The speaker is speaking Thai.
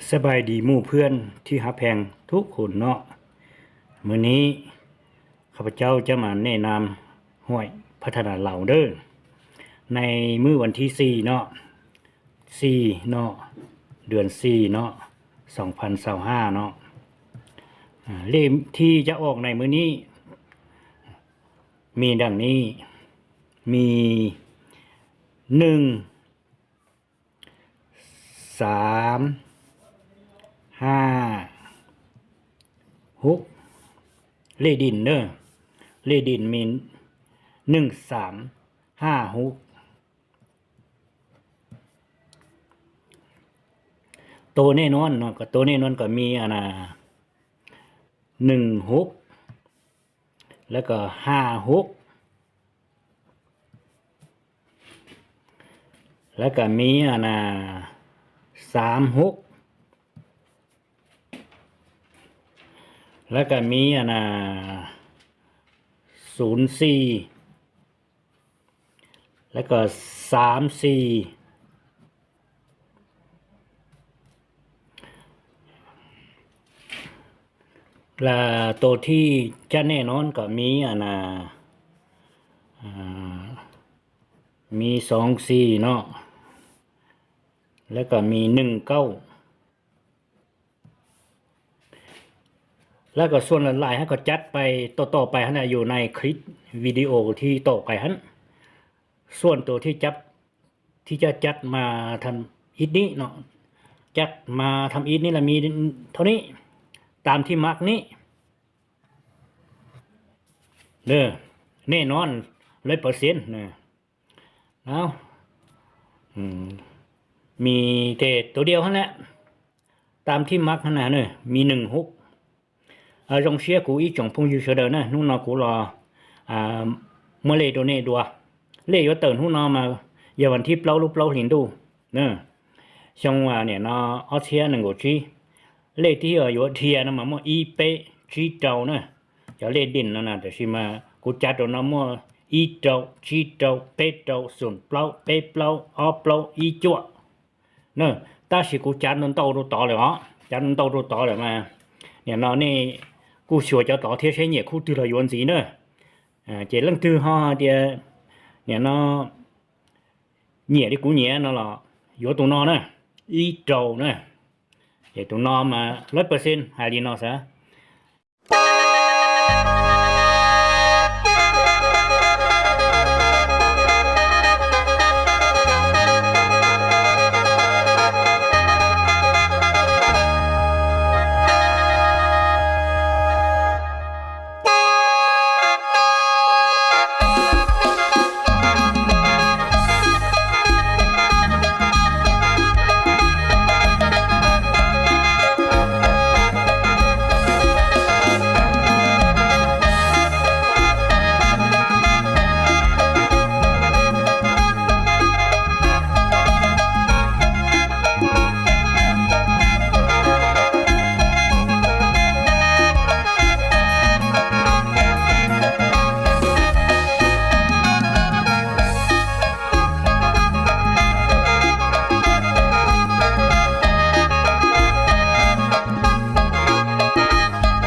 สบายดีหมู่เพื่อนที่ฮักแพงทุกคนเนาะมื้อนี้ข้าพเจ้าจะมาแนะนำห้วยพัฒนาเหล่าเด้อในมื้อวันที่4เนาะ4เนาะเดือน4เนาะ2025เนาะเลขที่จะออกในมื้อนี้มีดังนี้มี1 3 5 6เลขดินเด้อเลขดินมี1 3 5 6ตัวแน่นอนเนาะก็ตัวแน่นอนก็มี1 6แล้วก็5 6แล้วก็มี3 6แล้วก็มี04แล้วก็34และตัวที่จะแน่นอนก็มีมี24เนาะแล้วก็มี19แล้วก็ส่วนหลายๆให้ก็จัดไปต่อไปฮะอยู่ในคลิปวิดีโอที่ต่อไปฮะส่วนตัวที่จะจัดมาทำอีทนี้เนาะจัดมาทำอีทนี่แหละมีเท่านี้ตามที่มาร์กนี้เด้อแน่นอน100%นะเอามีแต่ตัวเดียวฮะแหละตามที่มาร์กขนาดเนี่ยมี1 6trong xe của ý trong phong dư sở đời nè lúc nào cũng là mới lấy đồ này đùa lấy có tờn lúc nào mà giờวันที่เปล่าlúcเปล่าเห็นดูเนอะช่องว่าเนี่ยเนาะออสเตรียหนึ่งกว่าชีเลขที่อยู่เทียนะมาอีเปชีเจ้าเนอะจะเลขดินนั่นนะแต่ชิมากูจัดตัวน้ำมั่วอีเจ้าชีเจ้าเปเจ้าส่วนเปล่าเปเปล่าอเปล่าอีจั่วเนอะตาสิกูจัดนนโตรูต่อเลยเหรอจัดนนโตรูต่อเลยมาเนี่ยเนาะนี่กูsửa cho tỏ thiết sẽ nhẹ khu từ là yuan gì nữa chỉ lần thứ hai thì nhà nó nhẹ đi cũng nhẹ nó là yếu tụ nó nữa ít trâu nữa để tụ nó mà 100% hay đi nó sẽ